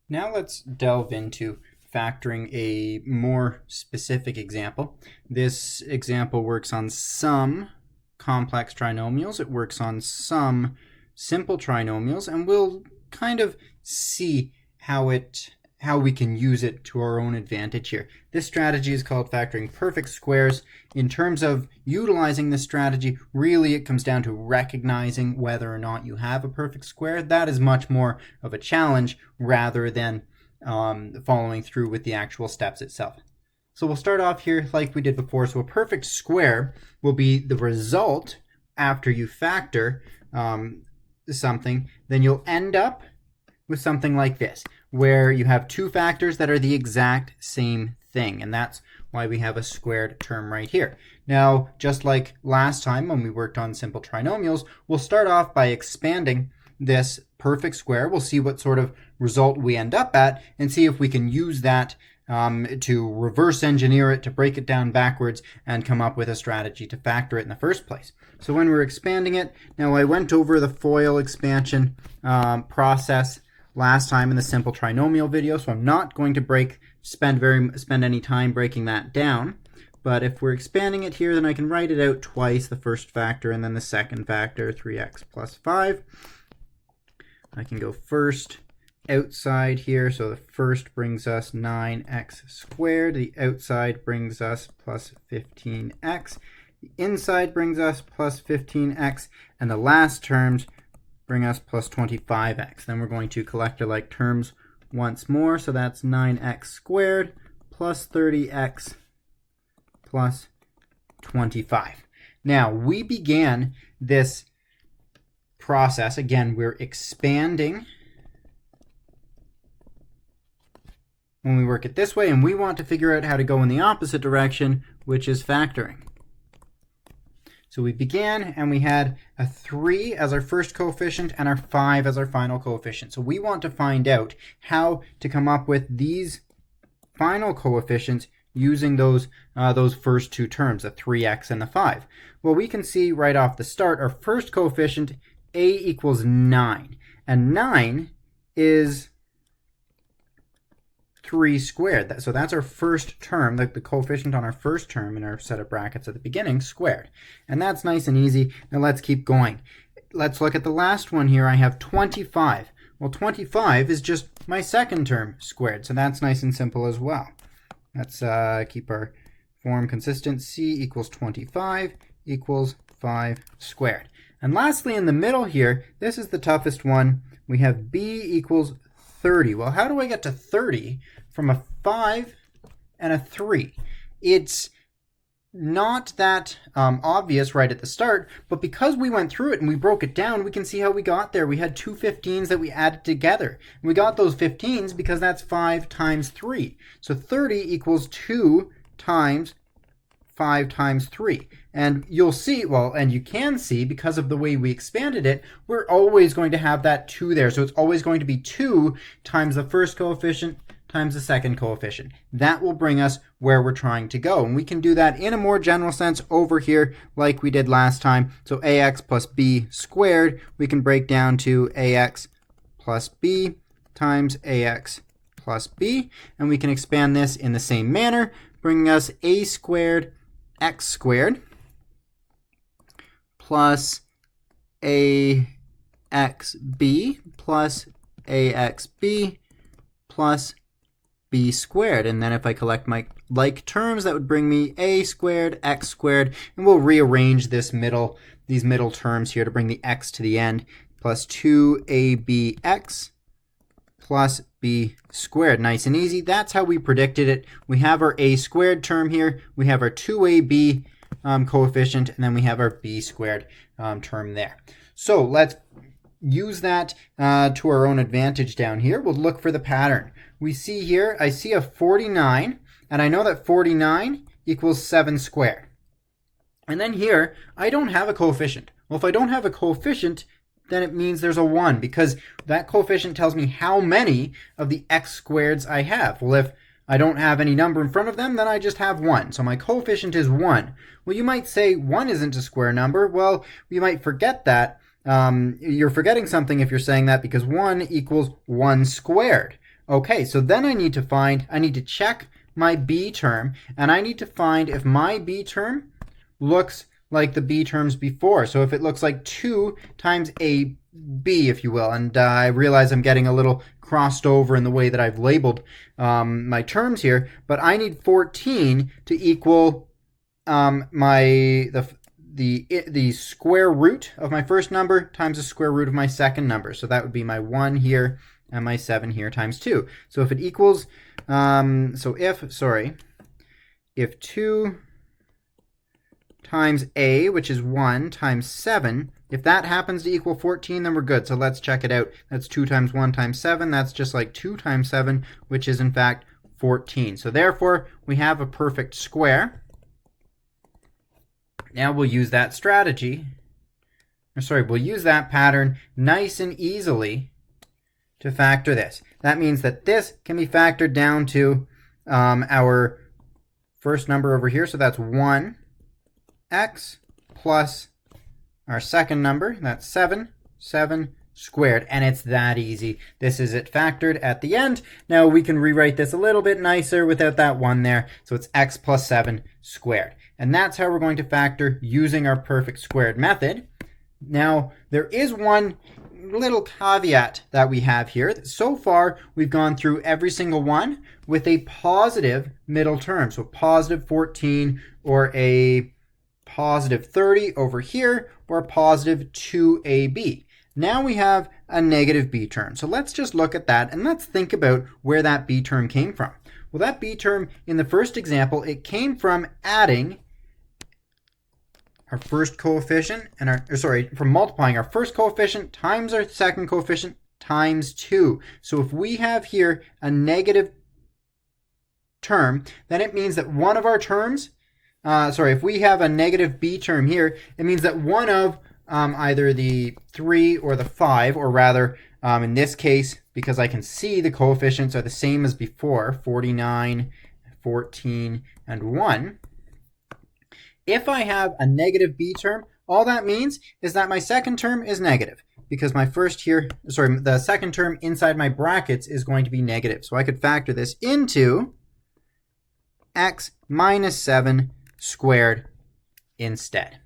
Now let's delve into factoring a more specific example. This example works on some complex trinomials, it works on some simple trinomials, and we'll kind of see how we can use it to our own advantage here. This strategy is called factoring perfect squares. In terms of utilizing this strategy, really it comes down to recognizing whether or not you have a perfect square. That is much more of a challenge rather than following through with the actual steps itself. So we'll start off here like we did before. So a perfect square will be the result after you factor something. Then you'll end up with something like this, where you have two factors that are the exact same thing, and that's why we have a squared term right here. Now, just like last time when we worked on simple trinomials, we'll start off by expanding this perfect square. We'll see what sort of result we end up at and see if we can use that to reverse engineer it, to break it down backwards, and come up with a strategy to factor it in the first place. So when we're expanding it, now I went over the FOIL expansion process last time in the simple trinomial video, so I'm not going to spend any time breaking that down. But if we're expanding it here, then I can write it out twice, the first factor and then the second factor, 3x plus 5. I can go first outside here, so the first brings us 9x squared, the outside brings us plus 15x, the inside brings us plus 15x, and the last terms bring us plus 25x. Then we're going to collect our like terms once more. So that's 9x squared plus 30x plus 25. Now, we began this process. Again, we're expanding when we work it this way, and we want to figure out how to go in the opposite direction, which is factoring. So we began and we had a 3 as our first coefficient and our 5 as our final coefficient. So we want to find out how to come up with these final coefficients using those first two terms, the 3x and the 5. Well, we can see right off the start, our first coefficient, a equals 9. And 9 is 3 squared. So that's our first term, the coefficient on our first term in our set of brackets at the beginning, squared. And that's nice and easy. Now let's keep going. Let's look at the last one here. I have 25. Well, 25 is just my second term squared, so that's nice and simple as well. Let's keep our form consistent. C equals 25 equals 5 squared. And lastly, in the middle here, this is the toughest one. We have B equals 30. Well, how do I get to 30 from a 5 and a 3? It's not that obvious right at the start, but because we went through it and we broke it down, we can see how we got there. We had two 15s that we added together. And we got those 15s because that's 5 times 3. So 30 equals 2 times 5 times 3. And you'll see, well, and you can see, because of the way we expanded it, we're always going to have that 2 there. So it's always going to be 2 times the first coefficient times the second coefficient. That will bring us where we're trying to go. And we can do that in a more general sense over here like we did last time. So ax plus b squared, we can break down to ax plus b times ax plus b. And we can expand this in the same manner, bringing us a squared x squared plus axb plus axb plus b squared. And then if I collect my like terms, that would bring me a squared x squared, and we'll rearrange these middle terms here to bring the x to the end, plus 2abx plus b squared. Nice and easy. That's how we predicted it. We have our a squared term here, we have our 2ab coefficient, and then we have our b squared term there. So let's use that to our own advantage down here. We'll look for the pattern. We see here, I see a 49, and I know that 49 equals 7 squared. And then here, I don't have a coefficient. Well, if I don't have a coefficient, then it means there's a 1, because that coefficient tells me how many of the x squareds I have. Well, if I don't have any number in front of them, then I just have 1. So my coefficient is 1. Well, you might say 1 isn't a square number. Well, you might forget that. You're forgetting something if you're saying that, because 1 equals 1 squared. Okay, so then I need to check my b term, and I need to find if my b term looks like the b terms before. So if it looks like 2 times a b, if you will, and I realize I'm getting a little crossed over in the way that I've labeled my terms here, but I need 14 to equal the square root of my first number times the square root of my second number. So that would be my 1 here and my 7 here times 2. So if it equals, if 2 times a, which is 1, times 7, if that happens to equal 14, then we're good. So let's check it out. That's 2 times 1 times 7. That's just like 2 times 7, which is in fact 14. So therefore, we have a perfect square. Now we'll use that strategy, we'll use that pattern nice and easily to factor this. That means that this can be factored down to our first number over here. So that's 1x plus our second number, that's 7 squared. And it's that easy. This is it factored at the end. Now we can rewrite this a little bit nicer without that 1 there. So it's x plus 7 squared. And that's how we're going to factor using our perfect squared method. Now, there is one little caveat that we have here. So far, we've gone through every single one with a positive middle term. So positive 14 or a positive 30 over here, or a positive 2ab. Now we have a negative b term. So let's just look at that and let's think about where that b term came from. Well, that b term in the first example, it came from adding our first coefficient and from multiplying our first coefficient times our second coefficient times 2. So if we have here a negative term, then it means that one of our terms, if we have a negative b term here, it means that one of either the 3 or the 5, or rather, in this case, because I can see the coefficients are the same as before, 49, 14, and 1. If I have a negative b term, all that means is that my second term is negative, because the second term inside my brackets is going to be negative. So I could factor this into x minus 7 squared instead.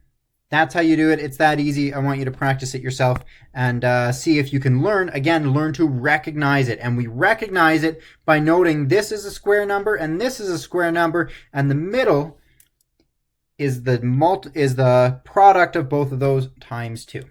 That's how you do it. It's that easy. I want you to practice it yourself and see if you can learn to recognize it. And we recognize it by noting this is a square number and this is a square number, and the middle is the product of both of those times 2.